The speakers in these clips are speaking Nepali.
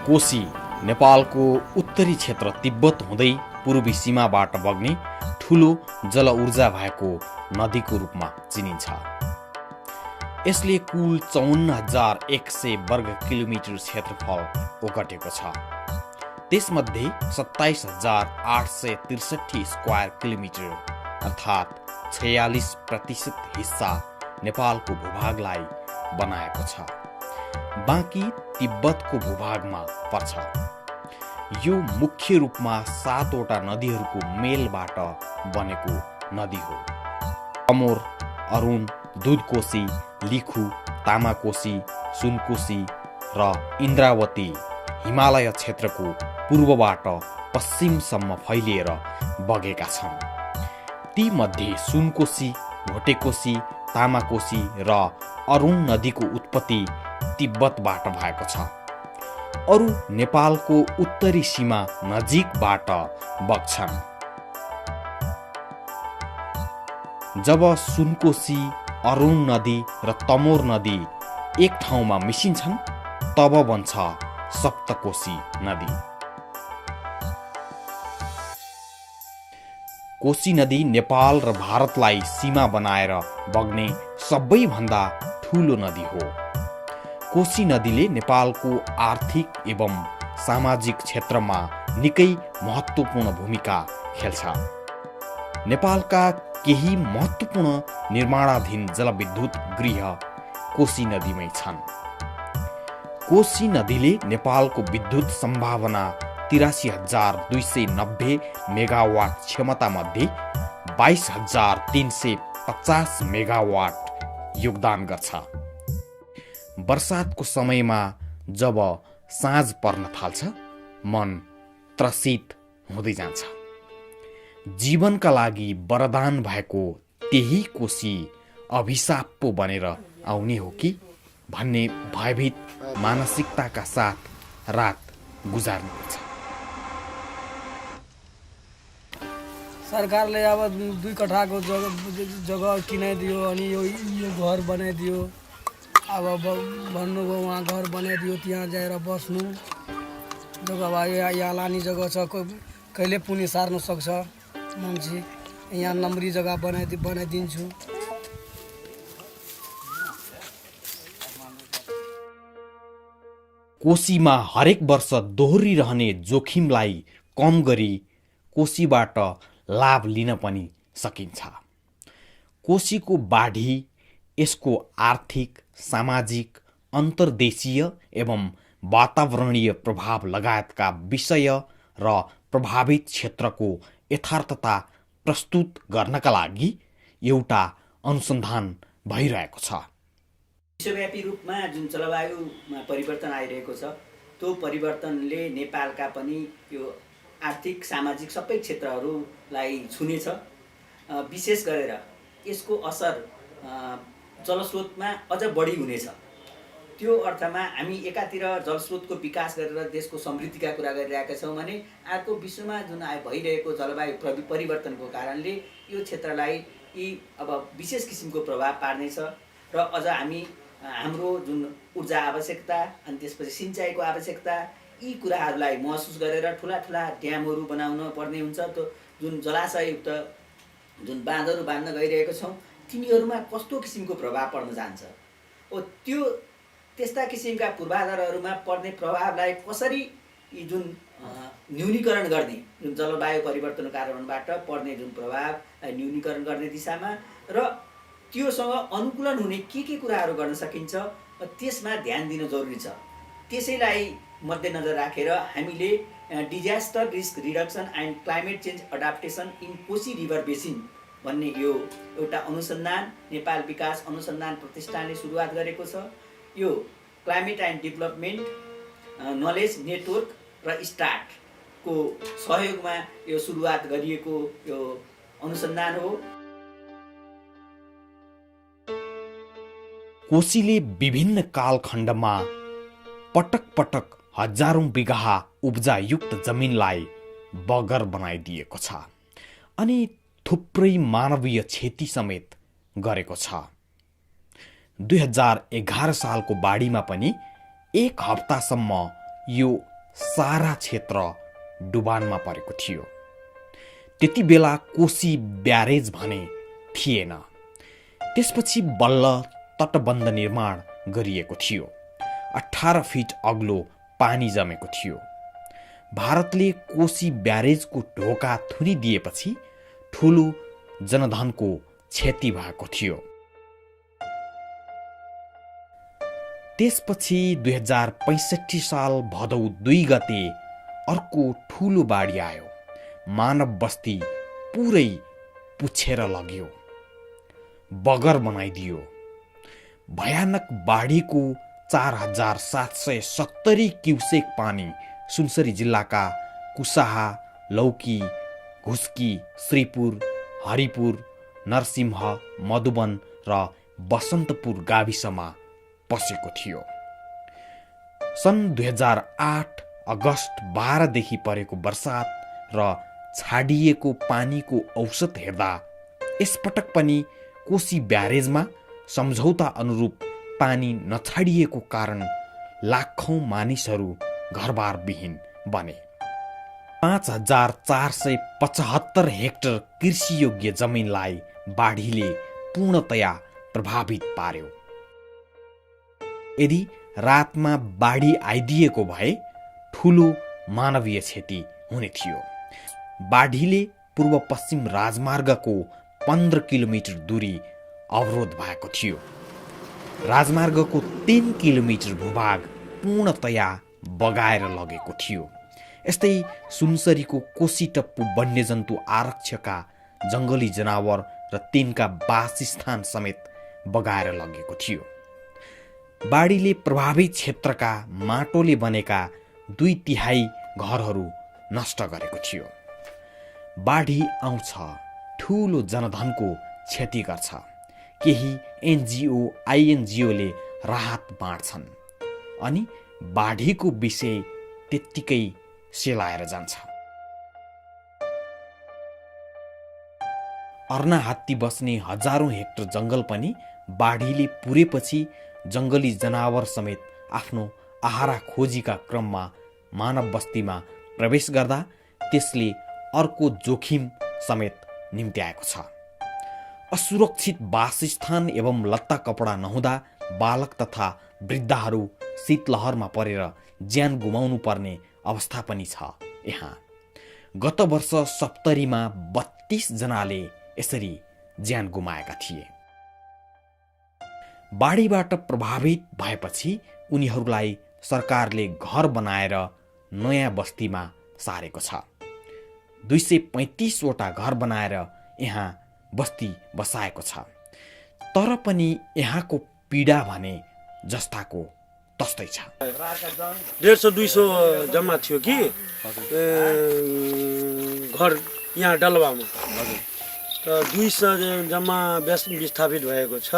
कोशी नेपालको उत्तरी क्षेत्र तिब्बत हुँदै पूर्वी सीमाबाट बग्ने ठुलो जलऊर्जा भएको नदीको रूपमा चिनिन्छ। यसले कुल ५४,१०० वर्ग किलोमिटर क्षेत्रफल ओगटेको छ। त्यसमध्ये २७,८६३ स्क्वायर किलोमिटर अर्थात् ४६% हिस्सा नेपालको भूभागलाई बनाएको छ। बाँकी तिब्बतको भूभागमा पर्छ। यो मुख्य रूपमा 7वटा नदीहरूको मेलबाट बनेको नदी हो। तमोर, अरुण, दुधकोशी, लिखु, तामाकोशी, सुनकोशी र इन्द्रावती हिमालय क्षेत्रको पूर्वबाट पश्चिमसम्म फैलिएर बगेका छन्। ती मध्ये सुनकोशी, भोटेकोशी, तामाकोशी र अरुण नदीको उत्पत्ति तिब्बतबाट भएको छ। अरू नेपालको उत्तरी सीमा नजिकबाट बग्छन्। जब सुनकोशी, अरुण नदी र तमोर नदी एक ठाउँमा मिसिन्छन् तब बन्छ सप्तकोशी नदी। कोशी नदी नेपाल र भारतलाई सीमा बनाएर बग्ने सबैभन्दा ठुलो नदी हो। कोशी नदीले नेपालको आर्थिक एवं सामाजिक क्षेत्रमा निकै महत्त्वपूर्ण भूमिका खेल्छ। नेपालका केही महत्त्वपूर्ण निर्माणाधीन जलविद्युत गृह कोशी नदीमै छन्। कोशी नदीले नेपालको विद्युत सम्भावना ८३,२९० मेगावाट क्षमतामध्ये २२,३५० मेगावाट योगदान गर्छ। वर्षातको समयमा जब साँझ पर्न थाल्छ मन त्रसित हुँदै जान्छ। जीवनका लागि वरदान भएको त्यही कोशी अभिशाप पो बनेर आउने हो कि भन्ने भयभीत मानसिकताका साथ रात गुजार्नुपर्छ। सरकारले अब 2 कट्ठाको जग्गा किनाइदियो अनि यो घर बनाइदियो। अब भन्नुभयो उहाँ घर बनाइदियो, त्यहाँ जाएर बस्नु। जग्गा भयो यहाँ लाने जग्गा छ, कहिले पनि सार्न सक्छ मान्छे। यहाँ नम्बरी जग्गा बनाइदिन्छु। कोशीमा हरेक वर्ष दोहोरिरहने जोखिमलाई कम गरी कोशीबाट लाभ लिन पनि सकिन्छ। कोशीको बाढी यसको आर्थिक, सामाजिक, अन्तर्देशीय एवं वातावरणीय प्रभाव लगायतका विषय र प्रभावित क्षेत्रको यथार्थता प्रस्तुत गर्नका लागि एउटा अनुसन्धान भइरहेको छ। विश्वव्यापी रूपमा जुन जलवायुमा परिवर्तन आइरहेको छ त्यो परिवर्तनले नेपालका पनि यो आर्थिक, सामाजिक सबै क्षेत्रहरूलाई छुनेछ। विशेष गरेर यसको असर जलस्रोतमा अझ बढी हुनेछ। त्यो अर्थमा हामी एकातिर जलस्रोतको विकास गरेर देशको समृद्धिका कुरा गरिरहेका छौँ भने अर्को विश्वमा जुन भइरहेको जलवायु परिवर्तनको कारणले यो क्षेत्रलाई अब विशेष किसिमको प्रभाव पार्नेछ र अझ हामी हाम्रो जुन ऊर्जा आवश्यकता अनि त्यसपछि सिँचाइको आवश्यकता यी कुराहरूलाई महसुस गरेर ठुला ठुला ड्यामहरू बनाउन पर्ने हुन्छ। त्यो जुन जलाशययुक्त जुन बाँधहरू बाँध्न गइरहेको छौँ तिनीहरूमा कस्तो किसिमको प्रभाव पर्न जान्छ। त्यो त्यस्ता किसिमका पूर्वाधारहरूमा पर्ने प्रभावलाई कसरी जुन न्यूनीकरण गर्ने, जुन जलवायु परिवर्तनको कारणबाट पर्ने जुन प्रभावलाई न्यूनीकरण गर्ने दिशामा र त्योसँग अनुकूलन हुने के कुराहरू गर्न सकिन्छ त्यसमा ध्यान दिन जरुरी छ। त्यसैलाई मध्यनजर राखेर हामीले disaster risk reduction and climate change adaptation in Koshi river basin भन्ने यो एउटा अनुसन्धान नेपाल विकास अनुसन्धान प्रतिष्ठानले सुरुवात गरेको छ। यो climate and development knowledge network र स्टार्टको सहयोगमा यो सुरुवात गरिएको यो अनुसन्धान हो। कोशीले विभिन्न कालखण्डमा पटक पटक हजारौं बिघा उब्जायुक्त जमिनलाई बगर बनाइदिएको छ अनि थुप्रै मानवीय क्षति समेत गरेको छ। 2011 सालको बाढीमा पनि एक हप्तासम्म यो सारा क्षेत्र डुबानमा परेको थियो। त्यति बेला कोशी ब्यारेज भने थिएन। त्यसपछि बल्ल तटबन्ध निर्माण गरिएको थियो। 18 फिट अग्लो पानी जमेको थियो। भारतले कोशी ब्यारेजको ढोका थुनिदिएपछि ठुलो जनधनको क्षति भएको थियो। त्यसपछि 2065 साल भदौ 2 गते अर्को ठुलो बाढी आयो। मानव बस्ती पुरै पुछेर लग्यो, बगर बनाइदियो। भयानक बाढीको 4770 क्युसेक पानी सुनसरी जिल्लाका कुसाहा, लौकी, घुस्की, श्रीपुर, हरिपुर, नरसिंह, मधुवन र बसन्तपुर गाविसमा पसेको थियो। सन् 2008 अगस्त 12 देखि परेको वर्षात र छाडिएको पानीको औसत हेर्दा यसपटक पनि कोशी ब्यारेजमा सम्झौता अनुरूप पानी नछाडिएको कारण लाखौं मानिसहरू घरबार विहीन बने। 5475 हेक्टर कृषियोग्य जमिनलाई बाढीले पूर्णतया प्रभावित पार्यो। यदि रातमा बाढी आइदिएको भए ठुलो मानवीय क्षति हुने थियो। बाढीले पूर्व पश्चिम राजमार्गको 15 किलोमिटर दूरी अवरोध भएको थियो। राजमार्गको 3 किलोमिटर भूभाग पूर्णतया बगाएर लगेको थियो। यस्तै सुनसरीको कोसीटप्पु वन्यजन्तु आरक्षका जङ्गली जनावर र तिनका वासस्थान समेत बगाएर लगेको थियो। बाढीले प्रभावित क्षेत्रका माटोले बनेका 2/3 घरहरू नष्ट गरेको थियो। बाढी आउँछ, ठुलो जनधनको क्षति गर्छ। केही एनजिओ आइएनजिओले राहत बाँड्छन् अनि बाढीको विषय त्यत्तिकै सेलाएर जान्छ। अर्ना हात्ती बस्ने हजारौं हेक्टर जङ्गल पनि बाढीले पुरेपछि जङ्गली जनावर समेत आफ्नो आहारा खोजीका क्रममा मानव बस्तीमा प्रवेश गर्दा त्यसले अर्को जोखिम समेत निम्त्याएको छ। असुरक्षित वासस्थान एवं लत्ता कपडा नहुँदा बालक तथा वृद्धहरू शीतलहरमा परेर ज्यान गुमाउनु पर्ने अवस्था पनि छ यहाँ। गत वर्ष सप्तरीमा 32 जनाले यसरी ज्यान गुमाएका थिए। बाढीबाट प्रभावित भएपछि उनीहरूलाई सरकारले घर बनाएर नयाँ बस्तीमा सारेको छ। 235 वटा घर बनाएर यहाँ बस्ती बसाएको छ। तर पनि यहाँको पीडा भने जस्ताको तस्तै छ। 150-200 जम्मा थियो कि घर यहाँ डलवामा, त 200 जम्मा विस्थापित भएको छ।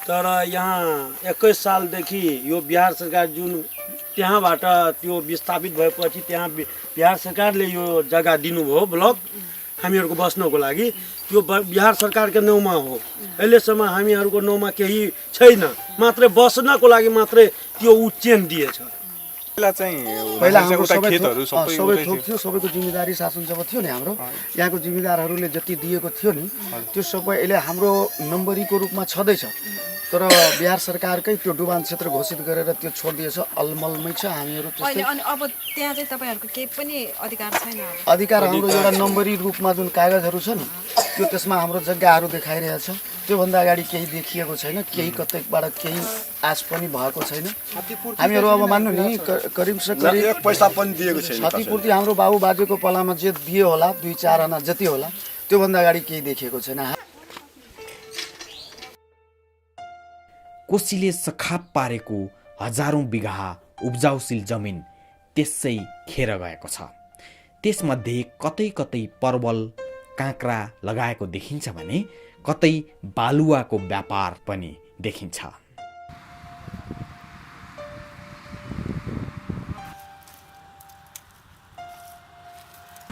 तर यहाँ 21 सालदेखि यो बिहार सरकार जुन त्यहाँबाट त्यो विस्थापित भएपछि त्यहाँ बिहार सरकारले यो जग्गा दिनुभयो ब्लक हामीहरूको बस्नको लागि, त्यो बिहार सरकारको नाउँमा हो। अहिलेसम्म हामीहरूको नाउँमा केही छैन, मात्रै बस्नको लागि मात्रै त्यो उच्चेन दिएछ। पहिला हाम्रो सबै थोक थियो, सबैको जिम्मेदारी शासन जब थियो नि हाम्रो यहाँको जिम्मेदारहरूले जति दिएको थियो नि त्यो सबै अहिले हाम्रो नम्बरीको रूपमा छँदैछ। तर बिहार सरकारकै त्यो डुबान क्षेत्र घोषित गरेर त्यो छोडिदिएछ, अलमलमै छ हामीहरू त्यस्तै। अनि अब त्यहाँ चाहिँ तपाईहरुको केही पनि अधिकार छैन? अधिकार हाम्रो एउटा नम्बरी रूपमा जुन कागजहरू छ नि त्यो त्यसमा हाम्रो जग्गाहरू देखाइरहेछ। त्योभन्दा अगाडि केही देखिएको छैन, केही कतैबाट केही आश पनि भएको छैन। हामीहरू अब मान्नु नि करिब से करिब 1 पैसा पनि दिएको छैन। क्षतिपूर्ति हाम्रो बाबु बाजेको पालामा जे दियो होला 2-4 आना जति होला त्योभन्दा अगाडि केही देखेको छैन। कोशीले सखाप पारेको हजारौं बिघा उब्जाउशील जमिन त्यसै खेर गएको छ। त्यसमध्ये कतै कतै परवल, काँक्रा लगाएको देखिन्छ भने कतै बालुवाको व्यापार पनि देखिन्छ।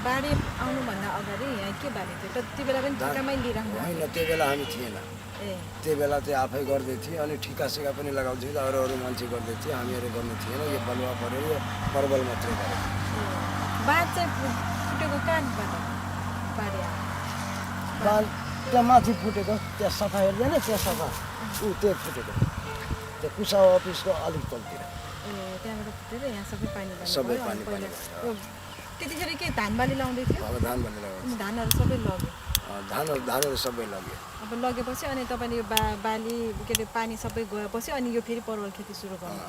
बाढी आउनुभन्दा अगाडि यहाँ के बारे थियो? त्यति बेला पनि ठिकामै लिइराख्नु? होइन, त्यो बेला हामी थिएन। त्यही बेला चाहिँ आफै गर्दै थिएँ अनि ठिकासिका पनि लगाउँथ्यो अरू मान्छे गर्दै थिए हामीहरू गर्नु थिएन यो बलुवा पऱ्यो यो परवल मात्रै गरेको बाँध चाहिँ फुटेको कहाँबाट बारी बाल त्यहाँ माथि फुटेको त्यहाँ सफा हेर्दैन त्यहाँ सफा त्यो फुटेको त्यो कुसा अफिसको अलिक तलतिर त्यहाँबाट फुटेर यहाँ सबै पानी सबै पानी त्यतिखेर के धान बाली लाउँदै थियो अब धान भन्ने लगाउँछ धानहरू सबै लग्यो धानहरू सबै लग्यो अब लगेपछि अनि तपाईँले यो बाली के अरे पानी सबै गएपछि अनि यो फेरि परवल खेती सुरु गर्नु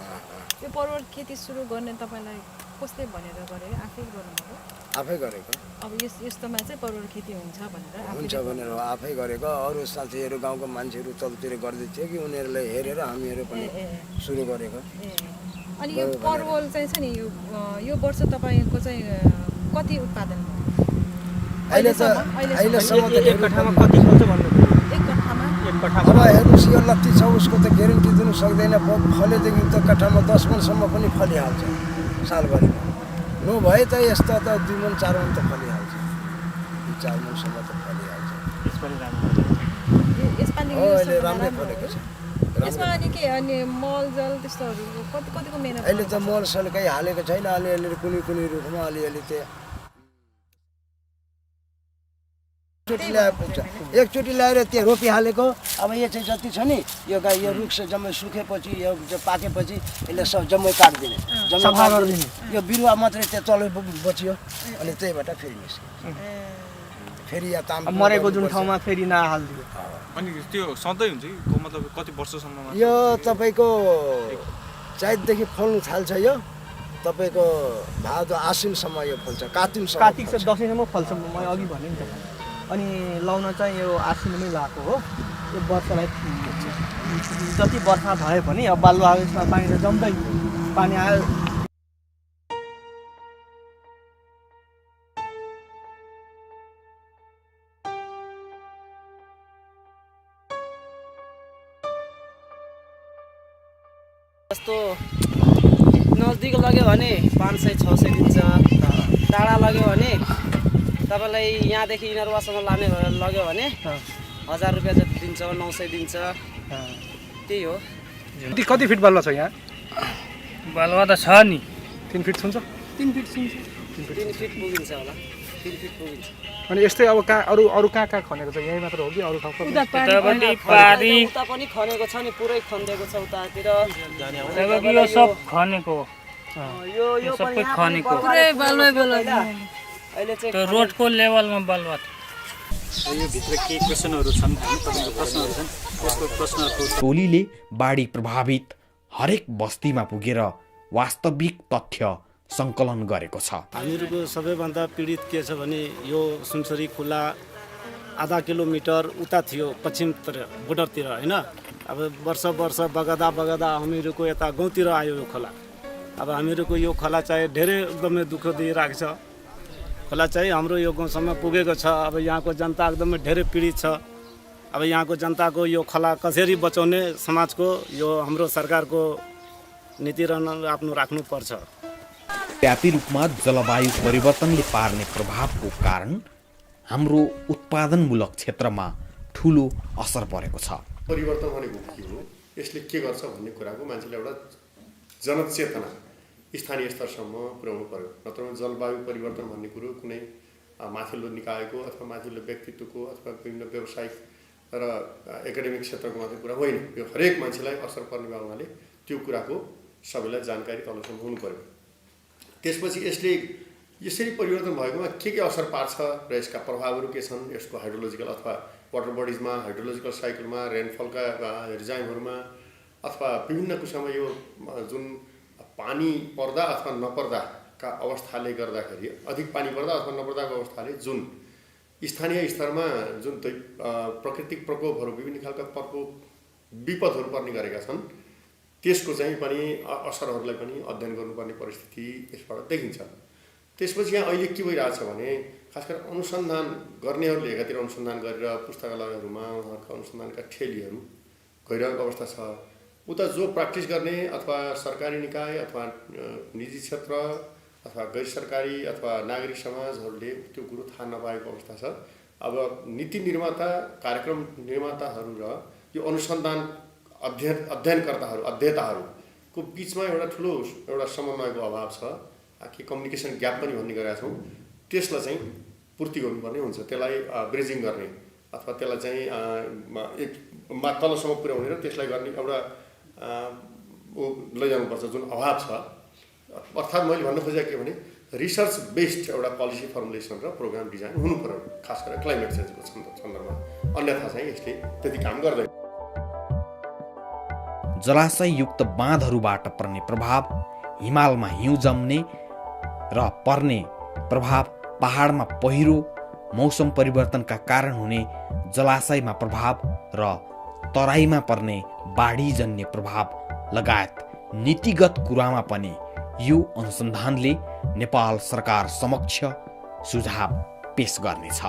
यो परवल खेती सुरु गर्ने तपाईँलाई कसले भनेर गरे आफै गर्नुभयो आफै गरेको अब यस्तोमा चाहिँ परवल खेती हुन्छ भनेर हुन्छ भनेर आफै गरेको अरू साथीहरू गाउँको मान्छेहरू तलतिर गर्दै थियो कि उनीहरूले हेरेर हामीहरू पनि सुरु गरेको अनि यो परवल चाहिँ छ नि यो वर्ष तपाईँको चाहिँ कति उत्पादन अहिलेसम्म त एक कट्ठामा कति फल्छ भन्नु एक कट्ठामा अब हेर्नुहोस् यो लत्ती छ उसको त ग्यारेन्टी दिनु सक्दैन फलेदेखि त कट्ठामा 10 मनसम्म पनि फलिहाल्छ सालभरिमा नभए त यस्ता त 2 मन 4 मन त फलिहाल्छ 4 मनसम्म त फलिहाल्छ यसपालि अहिले राम्रै फलेको छ यसमा अनि के अनि मल जल त्यस्तोहरू कतिको मेहनत अहिले त मल सल केही हालेको छैन अलिअलि कुनै रुखमा अलिअलि त्यो एकचोटि ल्याएर त्यो रोपिहालेको अब यो चाहिँ जति छ नि यो रुख चाहिँ जम्मै सुकेपछि यो पाकेपछि यसले सब जम्मै काटिदिने जम्मै गरिदिने यो बिरुवा मात्रै त्यो तल बचियो अनि त्यहीबाट फेरि निस्क्यो फेरि यहाँ ताम मरेको जुन ठाउँमा फेरि नहालिदियो अनि त्यो सधैँ हुन्छ कि मतलब कति वर्षसम्ममा यो तपाईँको चैतदेखि फल्नु थाल्छ यो तपाईँको भादो आश्विनसम्म यो फल्छ कार्तिक से दसैँसम्म फल्छ मैले अघि भने नि त अनि लाउन चाहिँ यो आश्विनमै लगाएको हो यो वर्षलाई जति वर्षा भए पनि अब बालुवा यसमा पानी त जम्दै पानी आयो जस्तो नजिक लग्यो भने 500-600 दिन्छ टाढा लग्यो भने तपाईँलाई यहाँदेखि इनरवासम्म लाने लग्यो भने 1000 रुपियाँ जति दिन्छ 900 दिन्छ त्यही हो कति फिट बालुवा छ यहाँ बालुवा त छ नि 3 फिट छुन्छ 3 फिट पुगिन्छ होला 3 फिट पुगिन्छ अनि यस्तै अब कहाँ अरू कहाँ खनेको छ यही मात्र हो कि अरू ठाउँ उता पनि खनेको छ नि पुरै खनिदिएको छ उतातिर यो सब खनेको यो सबै खनेको पुरै बालुवा अहिले चाहिँ त्यो रोडको लेभलमा बालुवा यो भित्र के क्वेसनहरू छन् तपाईँको प्रश्नहरू छन् त्यसको प्रश्नहरूको टोलीले बाढी प्रभावित हरेक बस्तीमा पुगेर वास्तविक तथ्य सङ्कलन गरेको छ हामीहरूको सबैभन्दा पीडित के छ भने यो सुनसरी खोला आधा किलोमिटर उता थियो पश्चिमतिर बोर्डरतिर होइन अब वर्ष बगदा हामीहरूको यता गाउँतिर आयो यो खोला अब हामीहरूको यो खोला चाहिँ धेरै एकदमै दुःख दिइरहेको छ खोला चाहिँ हाम्रो यो गाउँसम्म पुगेको छ अब यहाँको जनता एकदमै धेरै पीडित छ अब यहाँको जनताको यो खोला कसरी बचाउने समाजको यो हाम्रो सरकारको नीति आफ्नो राख्नुपर्छ व्यापी रूपमा जलवायु परिवर्तनले पार्ने प्रभावको कारण हाम्रो उत्पादनमूलक क्षेत्रमा ठुलो असर परेको छ परिवर्तन भनेको के हो यसले के गर्छ भन्ने कुराको मान्छेले एउटा जनचेतना स्थानीय स्तरसम्म पुर्याउनु पर्यो नत्र जलवायु परिवर्तन भन्ने कुरो कुनै माथिल्लो निकायको अथवा माथिल्लो व्यक्तित्वको अथवा विभिन्न व्यावसायिक र एकाडेमिक क्षेत्रको मात्रै कुरा होइन यो हरेक मान्छेलाई असर पर्ने भए हुनाले त्यो कुराको सबैलाई जानकारी तलसम्म हुनु पर्यो त्यसपछि यसले यसरी परिवर्तन भएकोमा के असर पार्छ र यसका प्रभावहरू के छन् यसको हाइड्रोलोजिकल अथवा वाटर बडिजमा हाइड्रोलोजिकल साइकलमा रेनफलका रिजाइमहरूमा अथवा विभिन्न कुरामा यो जुन पानी पर्दा अथवा नपर्दाका अवस्थाले गर्दाखेरि अधिक पानी पर्दा अथवा नपर्दाको अवस्थाले जुन स्थानीय स्तरमा जुन प्राकृतिक प्रकोपहरू विभिन्न खालका प्रकोप विपदहरू पर्ने गरेका छन् त्यसको चाहिँ पनि असरहरूलाई पनि अध्ययन गर्नुपर्ने परिस्थिति यसबाट देखिन्छ त्यसपछि यहाँ अहिले के भइरहेछ भने खास गरी अनुसन्धान गर्नेहरूले एकातिर अनुसन्धान गरेर पुस्तकालयहरूमा उहाँहरूका अनुसन्धानका ठेलीहरू गइरहेको अवस्था छ उता जो प्र्याक्टिस गर्ने अथवा सरकारी निकाय अथवा निजी क्षेत्र अथवा गैर सरकारी अथवा नागरिक समाजहरूले त्यो कुरो थाहा नपाएको अवस्था छ अब नीति निर्माता कार्यक्रम निर्माताहरू र यो अनुसन्धान अध्येताहरूको बिचमा एउटा ठुलो एउटा समन्वयको अभाव छ कि कम्युनिकेसन ग्याप पनि भन्ने गरेका छौँ। त्यसलाई चाहिँ पूर्ति गर्नुपर्ने हुन्छ, त्यसलाई ब्रिजिङ गर्ने अथवा त्यसलाई चाहिँ एक तलसम्म पुर्याउने र त्यसलाई गर्ने एउटा लैजानुपर्छ जुन अभाव छ। अर्थात् मैले भन्न खोजेको के भने रिसर्च बेस्ड एउटा पोलिसी फर्मुलेसन र प्रोग्राम डिजाइन हुनु पर्यो, खास गरेर क्लाइमेट चेन्जको सन्दर्भमा, अन्यथा चाहिँ यसले त्यति काम गर्दैन। जलाशययुक्त बाँधहरूबाट पर्ने प्रभाव, हिमालमा हिउँ जम्ने र पर्ने प्रभाव, पहाडमा पहिरो, मौसम परिवर्तनका कारण हुने जलाशयमा प्रभाव र तराईमा पर्ने बाढीजन्य प्रभाव लगायत नीतिगत कुरामा पनि यो अनुसन्धानले नेपाल सरकार समक्ष सुझाव पेश गर्नेछ।